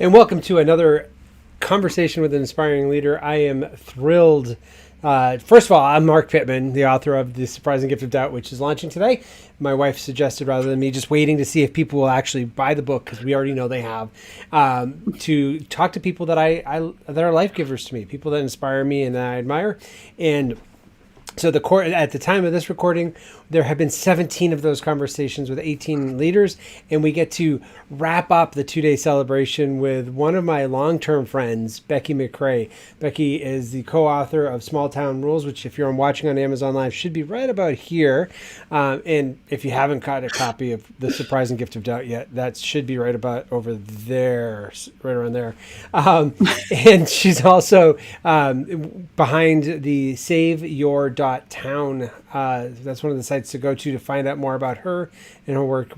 and welcome to another conversation with an inspiring leader. I am thrilled. First of all, I'm Marc Pitman, the author of The Surprising Gift of Doubt, which is launching today. My wife suggested, rather than me just waiting to see if people will actually buy the book, because we already know they have, to talk to people that I that are life givers to me, people that inspire me and that I admire. And so at the time of this recording, there have been 17 of those conversations with 18 leaders, and we get to wrap up the 2-day celebration with one of my long-term friends, Becky McCray. Becky is the co-author of Small Town Rules, which, if you're watching on Amazon Live, should be right about here. And if you haven't got a copy of The Surprising Gift of Doubt yet, that should be right about over there, right around there. And she's also behind the SaveYour.town. That's one of the sites to go to find out more about her and her work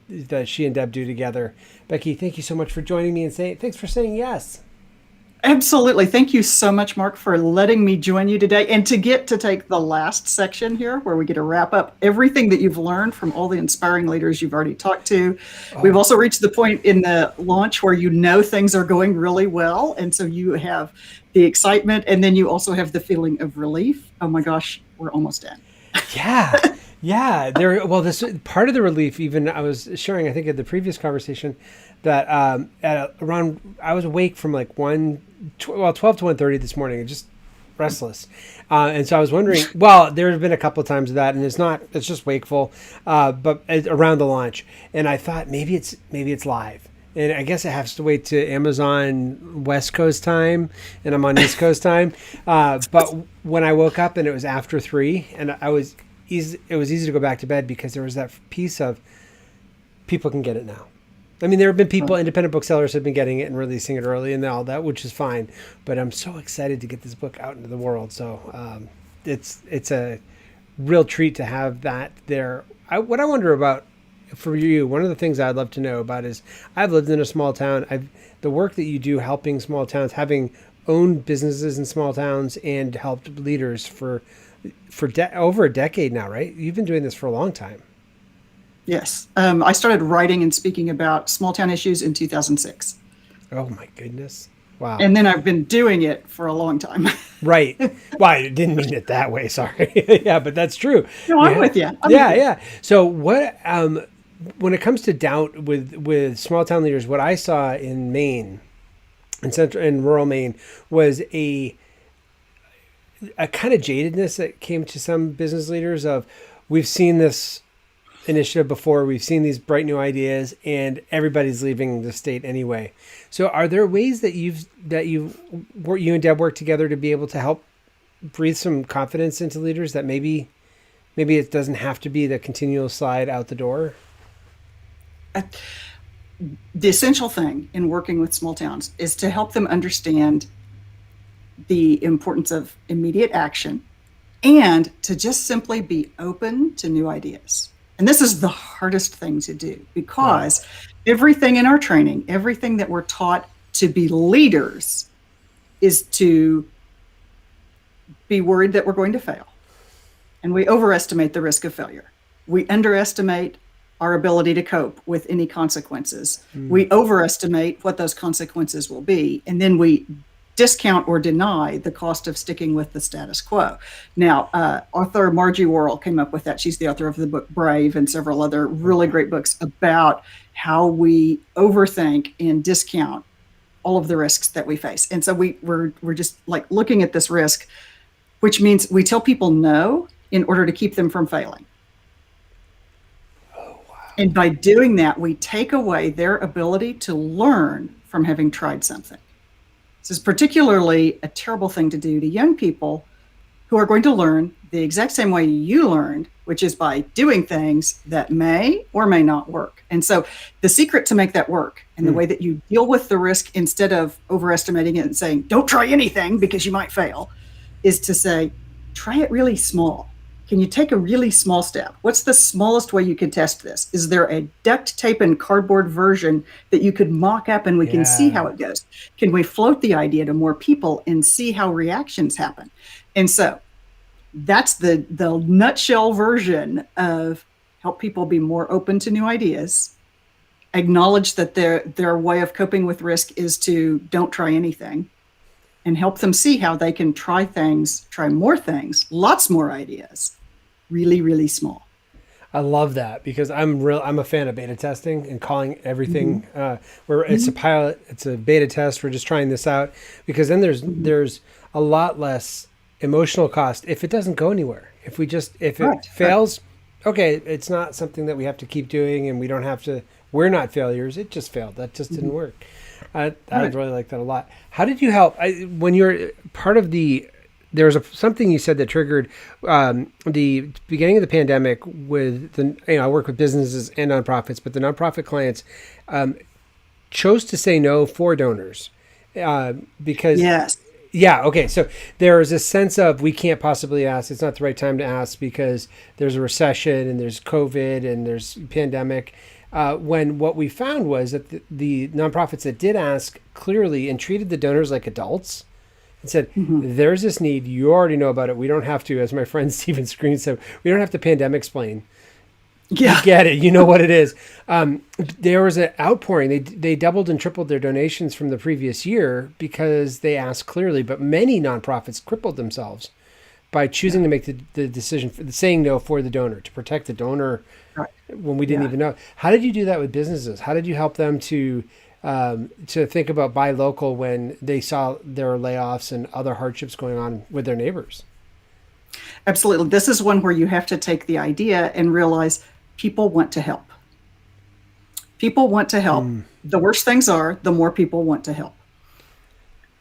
that she and Deb do together. Becky, thank you so much for joining me, and thanks for saying yes. Absolutely. Thank you so much, Marc, for letting me join you today and to get to take the last section here where we get to wrap up everything that you've learned from all the inspiring leaders you've already talked to. We've also reached the point in the launch where you know things are going really well. And so you have the excitement, and then you also have the feeling of relief. Oh my gosh, we're almost done. Yeah. Yeah. This part of the relief, even I was sharing, I think at the previous conversation, that I was awake from like 12 to 1:30 this morning, and just restless. And so I was wondering, well, there have been a couple of times of that, and it's just wakeful, but around the launch. And I thought maybe it's live. And I guess it has to wait to Amazon West Coast time, and I'm on East Coast time. But when I woke up and it was after 3, and it was easy to go back to bed because there was that piece of people can get it now. I mean, there have been people, independent booksellers have been getting it and releasing it early and all that, which is fine. But I'm so excited to get this book out into the world. So it's a real treat to have that there. What I wonder about for you, one of the things I'd love to know about is I've lived in a small town. The work that you do helping small towns, having owned businesses in small towns and helped leaders for over a decade now, right? You've been doing this for a long time. Yes. I started writing and speaking about small town issues in 2006. Oh my goodness. Wow. And then I've been doing it for a long time. Right. Well, I didn't mean it that way. Sorry. Yeah, but that's true. No, I'm with you. Yeah. So what, when it comes to doubt with small town leaders, what I saw in Maine, in rural Maine, was a kind of jadedness that came to some business leaders of, we've seen this initiative before, we've seen these bright new ideas, and everybody's leaving the state anyway. So are there ways that you and Deb work together to be able to help breathe some confidence into leaders that maybe it doesn't have to be the continual slide out the door? The essential thing in working with small towns is to help them understand the importance of immediate action and to just simply be open to new ideas. And this is the hardest thing to do because everything in our training, everything that we're taught to be leaders is to be worried that we're going to fail. And we overestimate the risk of failure. We underestimate our ability to cope with any consequences. We overestimate what those consequences will be. And then we discount or deny the cost of sticking with the status quo. Now, author Margie Worrell came up with that. She's the author of the book Brave and several other really great books about how we overthink and discount all of the risks that we face. And so we're just like looking at this risk, which means we tell people no in order to keep them from failing. Oh, wow. And by doing that, we take away their ability to learn from having tried something. This is particularly a terrible thing to do to young people who are going to learn the exact same way you learned, which is by doing things that may or may not work. And so the secret to make that work and the way that you deal with the risk instead of overestimating it and saying, don't try anything because you might fail, is to say, try it really small. Can you take a really small step? What's the smallest way you could test this? Is there a duct tape and cardboard version that you could mock up and we can see how it goes? Can we float the idea to more people and see how reactions happen? And so that's the nutshell version of help people be more open to new ideas acknowledge that their way of coping with risk is to don't try anything, and help them see how they can try more things, lots more ideas, really, really small. I love that because I'm a fan of beta testing and calling everything where it's a pilot, it's a beta test. We're just trying this out because then there's a lot less emotional cost if it doesn't go anywhere. If it fails, okay, it's not something that we have to keep doing, and we're not failures. It just failed. That just didn't work. I really like that a lot. How did you help when you're part of there was something you said that triggered the beginning of the pandemic with I work with businesses and nonprofits, but the nonprofit clients chose to say no for donors because yes. Yeah. Okay. So there is a sense of we can't possibly ask. It's not the right time to ask because there's a recession and there's COVID and there's pandemic. When what we found was that the nonprofits that did ask clearly and treated the donors like adults and said, there's this need. You already know about it. We don't have to, as my friend Stephen Screen said, we don't have to pandemic explain. Yeah. You get it. You know what it is. There was an outpouring. They doubled and tripled their donations from the previous year because they asked clearly, but many nonprofits crippled themselves by choosing to make the decision for saying no for the donor, to protect the donor when we didn't even know. How did you do that with businesses? How did you help them to think about buy local when they saw their layoffs and other hardships going on with their neighbors? Absolutely. This is one where you have to take the idea and realize people want to help. People want to help. The worse things are, the more people want to help.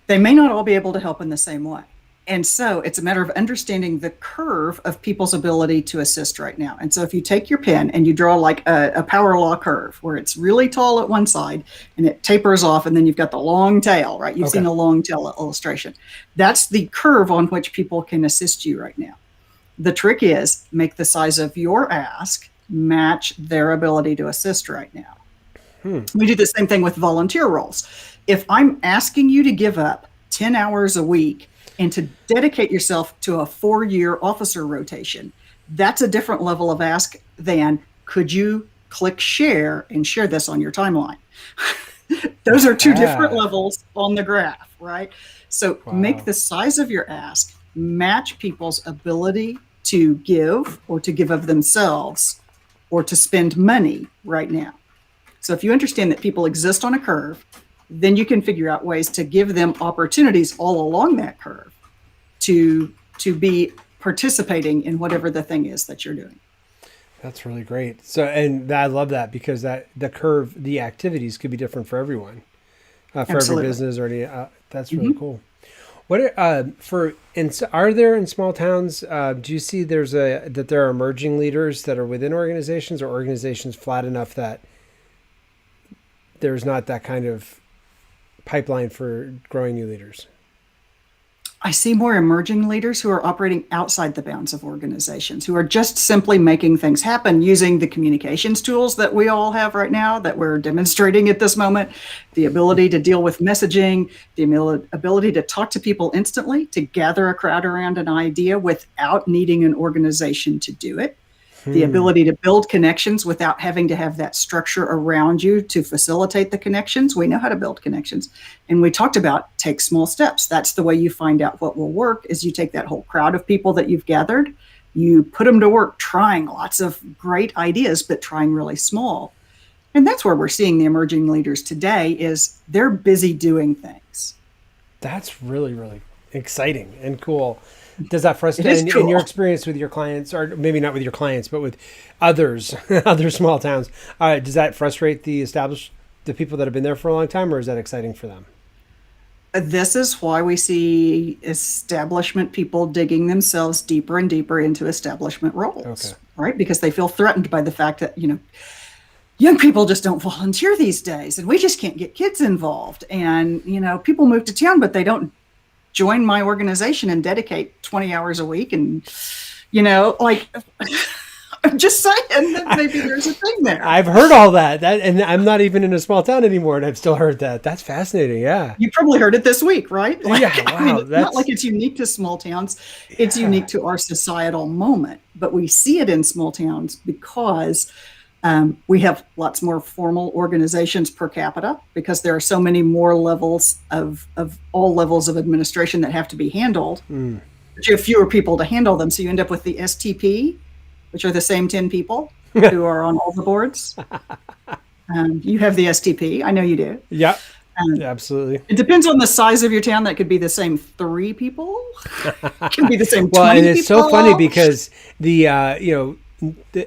They may not all be able to help in the same way. And so it's a matter of understanding the curve of people's ability to assist right now. And so if you take your pen and you draw like a power law curve where it's really tall at one side and it tapers off, and then you've got the long tail, right? You've seen a long tail illustration. That's the curve on which people can assist you right now. The trick is make the size of your ask match their ability to assist right now. We do the same thing with volunteer roles. If I'm asking you to give up 10 hours a week and to dedicate yourself to a 4-year officer rotation, that's a different level of ask than could you click share and share this on your timeline? Those are two different levels on the graph, right? So make the size of your ask match people's ability to give or to give of themselves or to spend money right now. So if you understand that people exist on a curve, then you can figure out ways to give them opportunities all along that curve to be participating in whatever the thing is that you're doing. That's really great. So, and I love that because the curve, the activities could be different for everyone, for every business or any. That's really cool. What are there in small towns? Do you see that there are emerging leaders that are within organizations, or organizations flat enough that there's not that kind of pipeline for growing new leaders? I see more emerging leaders who are operating outside the bounds of organizations, who are just simply making things happen using the communications tools that we all have right now that we're demonstrating at this moment, the ability to deal with messaging, the ability to talk to people instantly, to gather a crowd around an idea without needing an organization to do it. The ability to build connections without having to have that structure around you to facilitate the connections. We know how to build connections. And we talked about take small steps. That's the way you find out what will work, is you take that whole crowd of people that you've gathered, you put them to work trying lots of great ideas, but trying really small. And that's where we're seeing the emerging leaders today, is they're busy doing things. That's really, really exciting and cool. Does that frustrate in your experience with your clients, or maybe not with your clients, but with others, other small towns? Does that frustrate the people that have been there for a long time, or is that exciting for them? This is why we see establishment people digging themselves deeper and deeper into establishment roles, right? Because they feel threatened by the fact that, young people just don't volunteer these days, and we just can't get kids involved. And, people move to town, but they don't join my organization and dedicate 20 hours a week. And, I'm just saying that maybe there's a thing there. I've heard all that, and I'm not even in a small town anymore, and I've still heard that. That's fascinating. Yeah. You probably heard it this week, right? Wow. It's not like it's unique to small towns. It's unique to our societal moment, but we see it in small towns because We have lots more formal organizations per capita because there are so many more levels of all levels of administration that have to be handled. But you have fewer people to handle them. So you end up with the STP, which are the same 10 people who are on all the boards. You have the STP. I know you do. Yeah, absolutely. It depends on the size of your town. That could be the same 3 people. It can be the same 20 well, and it's people. so funny because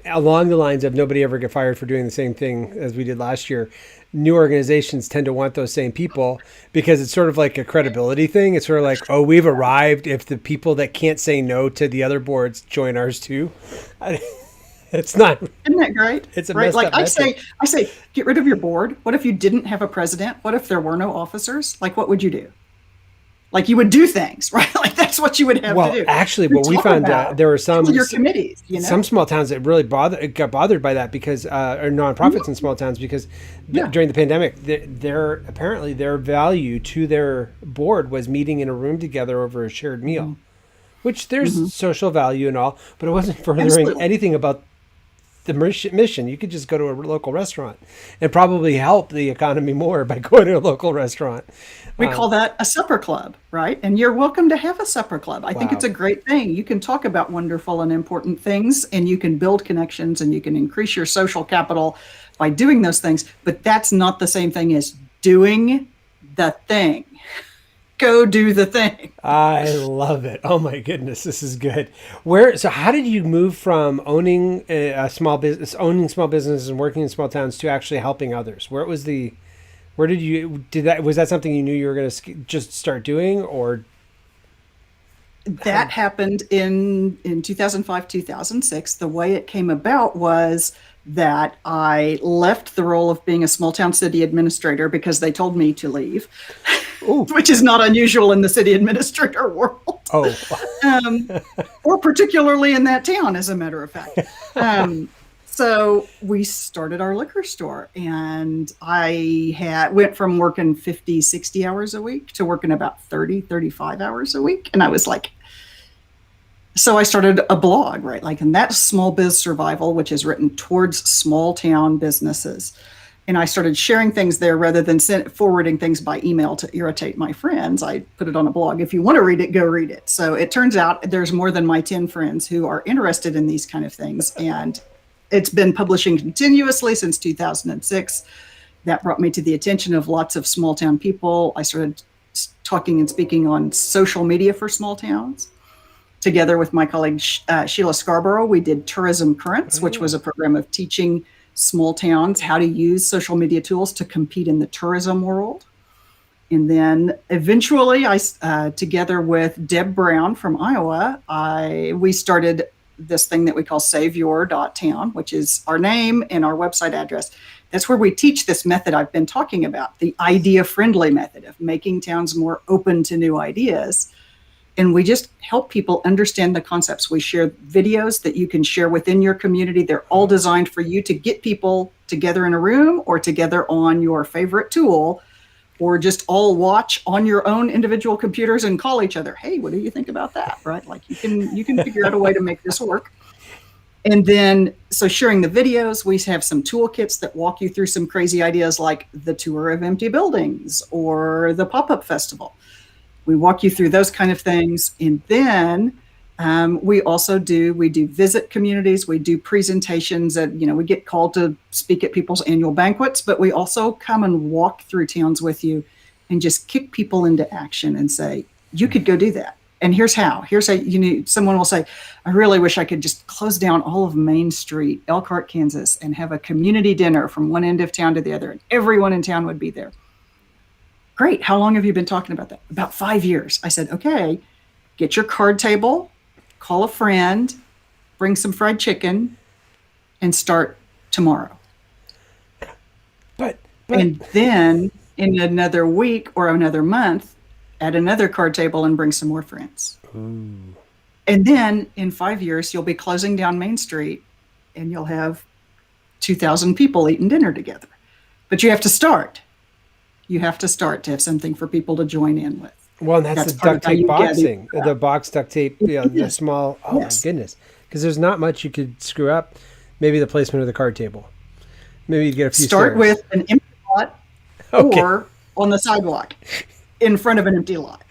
along the lines of nobody ever get fired for doing the same thing as we did last year, new organizations tend to want those same people because it's sort of like a credibility thing. It's sort of like, oh, we've arrived if the people that can't say no to the other boards join ours too. It's not. Isn't that great? It's a right. messed Like up I message. say, get rid of your board. What if you didn't have a president? What if there were no officers? Like, what would you do? Like, you would do things, right? Like, that's what you would have to do. Actually, what we found there were some your committees, some small towns that really got bothered by that because or nonprofits in small towns because during the pandemic, apparently their value to their board was meeting in a room together over a shared meal, which there's social value and all, but it wasn't furthering anything about the mission. You could just go to a local restaurant and probably help the economy more by going to a local restaurant. We call that a supper club, right? And you're welcome to have a supper club. I think it's a great thing. You can talk about wonderful and important things, and you can build connections, and you can increase your social capital by doing those things. But that's not the same thing as doing the thing. Go do the thing. I love it. Oh my goodness, this is good. So how did you move from owning small businesses and working in small towns to actually helping others? Was that something you knew you were going to just start doing, or? That happened in 2005, 2006. The way it came about was that I left the role of being a small town city administrator because they told me to leave, which is not unusual in the city administrator world. Or particularly in that town, as a matter of fact. So we started our liquor store, and I went from working 50, 60 hours a week to working about 30, 35 hours a week. And I was like, so I started a blog, right? Like, and that's Small Biz Survival, which is written towards small town businesses. And I started sharing things there rather than forwarding things by email to irritate my friends. I put it on a blog. If you want to read it, go read it. So it turns out there's more than my 10 friends who are interested in these kind of things. And it's been publishing continuously since 2006. That brought me to the attention of lots of small town people. I started talking and speaking on social media for small towns. Together with my colleague Sheila Scarborough, we did Tourism Currents, which was a program of teaching small towns how to use social media tools to compete in the tourism world. And then eventually, together with Deb Brown from Iowa, we started this thing that we call SaveYour.town, which is our name and our website address. That's where we teach this method I've been talking about, the idea-friendly method of making towns more open to new ideas. And we just help people understand the concepts. We share videos that you can share within your community. They're all designed for you to get people together in a room or together on your favorite tool, or just all watch on your own individual computers and call each other. Hey, what do you think about that? Right? Like, you can figure out a way to make this work. And then, so sharing the videos, we have some toolkits that walk you through some crazy ideas like the tour of empty buildings or the pop-up festival. We walk you through those kind of things. And then we do visit communities. We do presentations that, we get called to speak at people's annual banquets, but we also come and walk through towns with you and just kick people into action and say, you could go do that. And here's how. Someone will say, I really wish I could just close down all of Main Street, Elkhart, Kansas, and have a community dinner from one end of town to the other, and everyone in town would be there. Great. How long have you been talking about that? About 5 years. I said, okay, get your card table, call a friend, bring some fried chicken, and start tomorrow. And then in another week or another month, add another card table and bring some more friends. Ooh. And then in 5 years, you'll be closing down Main Street and you'll have 2,000 people eating dinner together. But you have to start. You have to start to have something for people to join in with. Well, and that's the duct tape boxing, the box duct tape, the small, my goodness. Because there's not much you could screw up. Maybe the placement of the card table. Maybe you get a few Start stairs. with an empty lot Okay. or on the sidewalk in front of an empty lot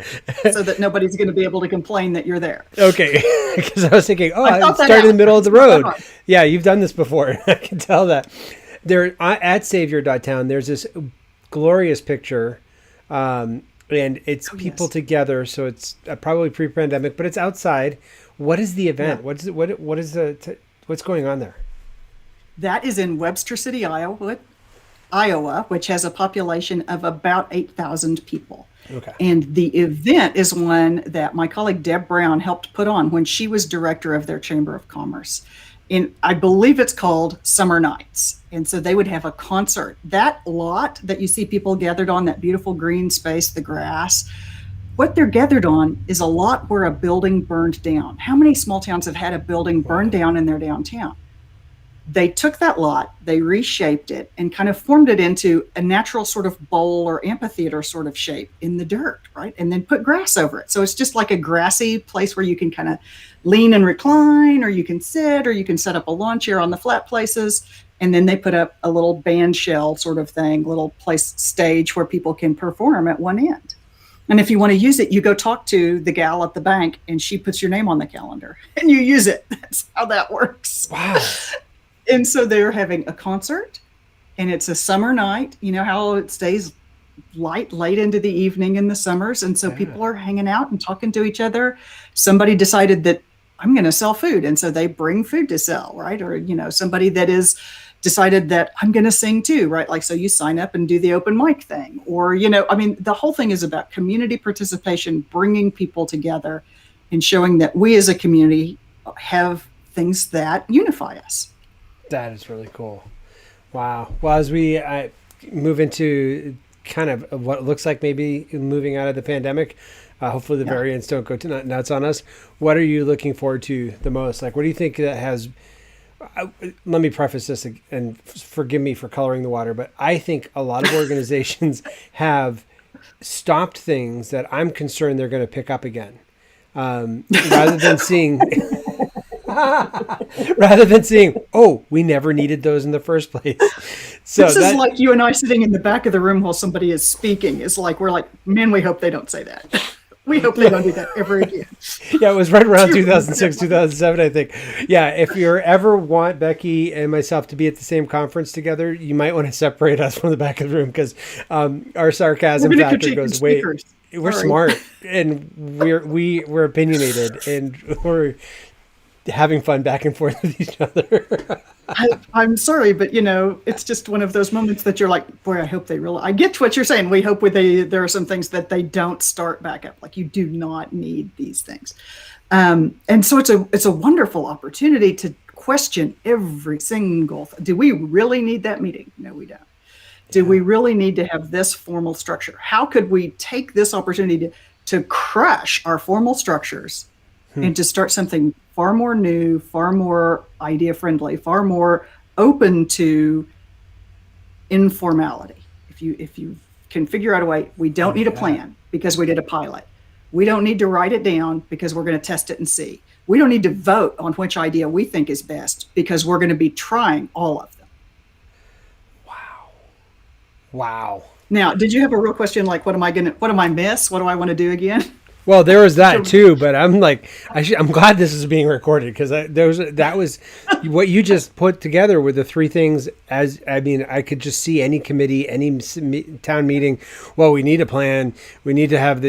so that nobody's going to be able to complain that you're there. Okay. Because I was thinking, oh, I I thought that started in the out. middle of the It's not that road. hard. Yeah, you've done this before. I can tell that. There at Savior.town, there's this glorious picture, and it's people Yes. together. So it's probably pre-pandemic, but it's outside. What is the event? Yeah. What's going on there? That is in Webster City, Iowa, which has a population of about 8,000 people. Okay. And the event is one that my colleague Deb Brown helped put on when she was director of their Chamber of Commerce. And I believe it's called Summer Nights. And so they would have a concert. That lot that you see people gathered on, that beautiful green space, the grass, what they're gathered on is a lot where a building burned down. How many small towns have had a building burned down in their downtown? They took that lot, they reshaped it, and kind of formed it into a natural sort of bowl or amphitheater sort of shape in the dirt, right? And then put grass over it. So it's just like a grassy place where you can kind of lean and recline, or you can sit, or you can set up a lawn chair on the flat places. And then they put up a little band shell sort of thing, little place stage where people can perform at one end. And if you want to use it, you go talk to the gal at the bank and she puts your name on the calendar and you use it. That's how that works. Wow. And so they're having a concert and it's a summer night. You know how it stays light late into the evening in the summers. And so people are hanging out and talking to each other. Somebody decided that I'm going to sell food. And so they bring food to sell, right? Or, you know, somebody that is decided that I'm going to sing too, right? Like, so you sign up and do the open mic thing. Or, you know, I mean, the whole thing is about community participation, bringing people together and showing that we as a community have things that unify us. That is really cool. Wow. Well, as we move into kind of what looks like maybe moving out of the pandemic, hopefully the variants don't go nuts on us. What are you looking forward to the most? Like, what do you think that has... let me preface this and forgive me for coloring the water, but I think a lot of organizations have stopped things that I'm concerned they're going to pick up again. Rather than seeing... rather than saying, oh, we never needed those in the first place. So this is like you and I sitting in the back of the room while somebody is speaking. It's like, we're like, man, we hope they don't say that. We hope they don't do that ever again. Yeah, it was right around 2006, 2007, I think. Yeah, if you ever want Becky and myself to be at the same conference together, you might want to separate us from the back of the room because our sarcasm factor goes way... We're smart and we're opinionated and we're having fun back and forth with each other. I'm sorry, but you know, it's just one of those moments that you're like, boy, I hope they really, I get what you're saying. We hope there are some things that they don't start back up. Like, you do not need these things. And so it's a wonderful opportunity to question every single, do we really need that meeting? No, we don't. Do we really need to have this formal structure? How could we take this opportunity to crush our formal structures and to start something far more new, far more idea friendly, far more open to informality? If you can figure out a way, we don't need a plan because we did a pilot. We don't need to write it down because we're going to test it and see. We don't need to vote on which idea we think is best because we're going to be trying all of them. Wow. Now, did you have a real question like, what am I miss? What do I want to do again? Well, there was that too, but I'm like, I'm glad this is being recorded because that was what you just put together with the three things. As I mean, I could just see any committee, any town meeting. Well, we need a plan. We need to have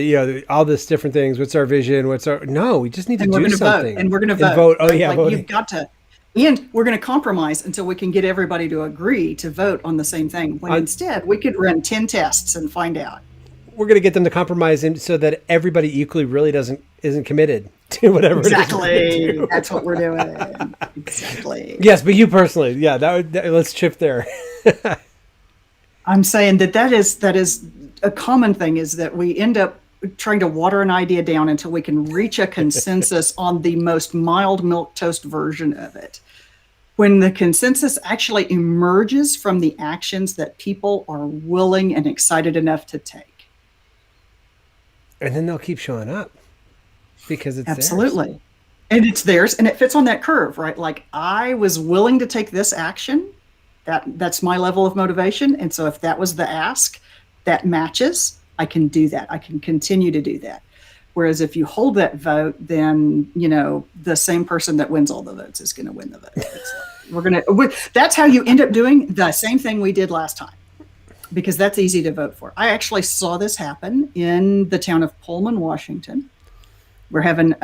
all this different things. What's our vision? No, we just need to do something. And we're going to vote. Oh yeah, like, voting. You've got to. And we're going to compromise until we can get everybody to agree to vote on the same thing. When instead, we could run 10 tests and find out. We're going to get them to compromise so that everybody equally really isn't committed to whatever. Exactly. That's what we're doing. Exactly. Yes, but you personally, yeah. Let's chip there. I'm saying that is a common thing, is that we end up trying to water an idea down until we can reach a consensus on the most mild milquetoast version of it. When the consensus actually emerges from the actions that people are willing and excited enough to take. And then they'll keep showing up because it's absolutely theirs. And it's theirs and it fits on that curve, right? Like, I was willing to take this action That's my level of motivation. And so if that was the ask that matches, I can do that. I can continue to do that. Whereas if you hold that vote, then, the same person that wins all the votes is going to win the vote. That's how you end up doing the same thing we did last time, because that's easy to vote for. I actually saw this happen in the town of Pullman, Washington. We're having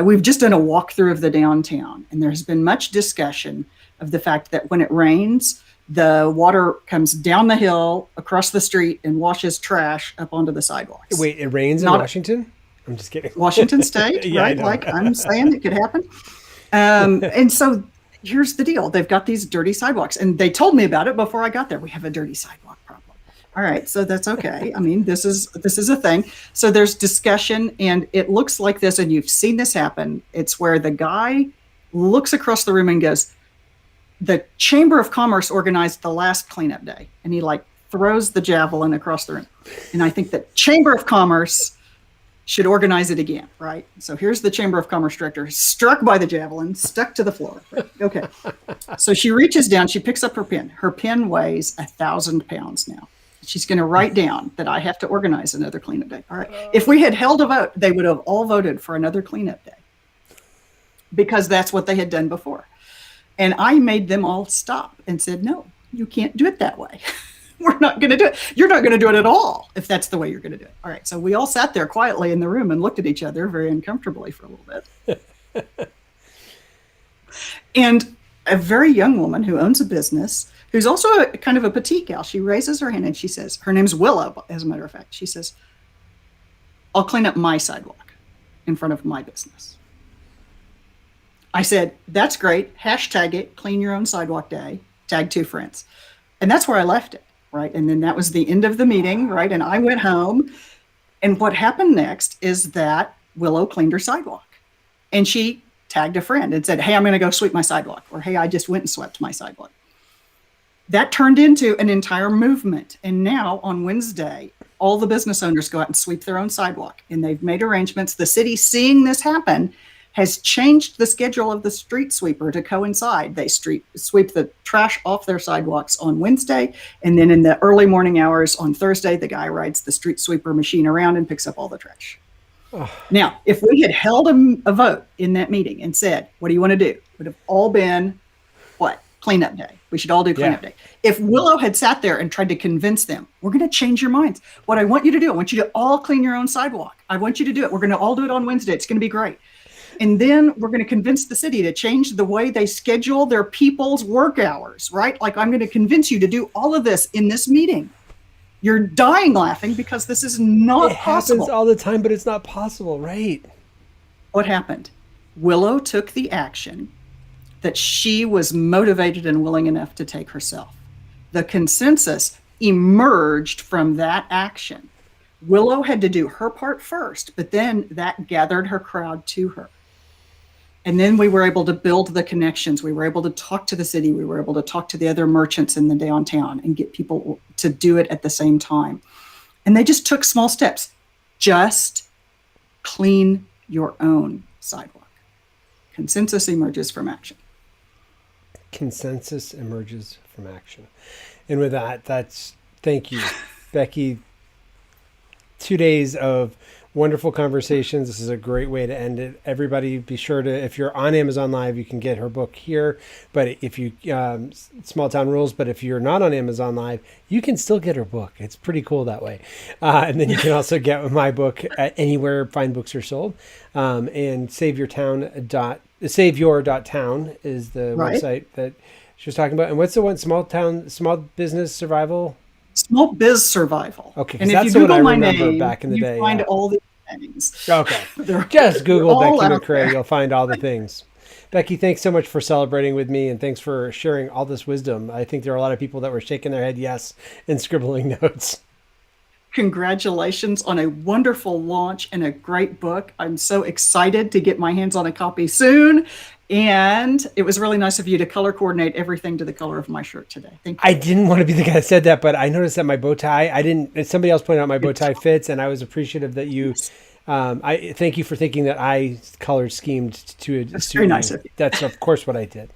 we've just done a walkthrough of the downtown, and there's been much discussion of the fact that when it rains, the water comes down the hill, across the street, and washes trash up onto the sidewalks. Wait, it rains in Washington? I'm just kidding. Washington State, yeah, right? Like I'm saying, it could happen. And so here's the deal. They've got these dirty sidewalks, and they told me about it before I got there. We have a dirty sidewalk problem. All right, so that's okay. I mean, this is a thing. So there's discussion, and it looks like this, and you've seen this happen. It's where the guy looks across the room and goes, the Chamber of Commerce organized the last cleanup day, and he throws the javelin across the room. And I think that Chamber of Commerce should organize it again, right? So here's the Chamber of Commerce director, struck by the javelin, stuck to the floor. Okay. So she reaches down, she picks up her pen. Her pen weighs 1,000 pounds now. She's going to write down that I have to organize another cleanup day. All right. If we had held a vote, they would have all voted for another cleanup day, because that's what they had done before. And I made them all stop and said, no, you can't do it that way. We're not going to do it. You're not going to do it at all if that's the way you're going to do it. All right. So we all sat there quietly in the room and looked at each other very uncomfortably for a little bit. And a very young woman who owns a business, who's also kind of a petite gal, she raises her hand and she says, her name's Willow, as a matter of fact. She says, I'll clean up my sidewalk in front of my business. I said, that's great. Hashtag it, clean your own sidewalk day, tag 2 friends. And that's where I left it. Right. And then that was the end of the meeting. Right. And I went home. And what happened next is that Willow cleaned her sidewalk, and she tagged a friend and said, hey, I'm going to go sweep my sidewalk, or hey, I just went and swept my sidewalk. That turned into an entire movement. And now on Wednesday, all the business owners go out and sweep their own sidewalk, and they've made arrangements. The city, seeing this happen, has changed the schedule of the street sweeper to coincide. They sweep the trash off their sidewalks on Wednesday, and then in the early morning hours on Thursday, the guy rides the street sweeper machine around and picks up all the trash. Oh. Now, if we had held a vote in that meeting and said, what do you want to do? It would have all been, what? Cleanup day. We should all do cleanup day. If Willow had sat there and tried to convince them, we're going to change your minds. What I want you to do, I want you to all clean your own sidewalk. I want you to do it. We're going to all do it on Wednesday. It's going to be great. And then we're going to convince the city to change the way they schedule their people's work hours, right? Like, I'm going to convince you to do all of this in this meeting. You're dying laughing because this is not possible. It happens all the time, but it's not possible, right? What happened? Willow took the action that she was motivated and willing enough to take herself. The consensus emerged from that action. Willow had to do her part first, but then that gathered her crowd to her. And then we were able to build the connections. We were able to talk to the city. We were able to talk to the other merchants in the downtown and get people to do it at the same time. And they just took small steps. Just clean your own sidewalk. Consensus emerges from action. Consensus emerges from action. And with that, thank you, Becky. 2 days of wonderful conversations. This is a great way to end it. Everybody, be sure to, if you're on Amazon Live, you can get her book here. But if you, Small Town Rules, but if you're not on Amazon Live, you can still get her book. It's pretty cool that way. And then you can also get my book anywhere fine books are sold. And saveyour.town is the website that she was talking about. And what's the one? Small Business Survival? Small Biz Survival. Okay, and if you Google my name, back in the day, you find all the things. Okay, just Google Becky McCray. You'll find all the things. Becky, thanks so much for celebrating with me, and thanks for sharing all this wisdom. I think there are a lot of people that were shaking their head yes and scribbling notes. Congratulations on a wonderful launch and a great book. I'm so excited to get my hands on a copy soon. And it was really nice of you to color coordinate everything to the color of my shirt today. Thank you. I didn't want to be the guy that said that, but I noticed that my bow tie, somebody else pointed out my bow tie fits, and I was appreciative that you, I thank you for thinking that I color schemed to a That's very nice of you. That's of course what I did.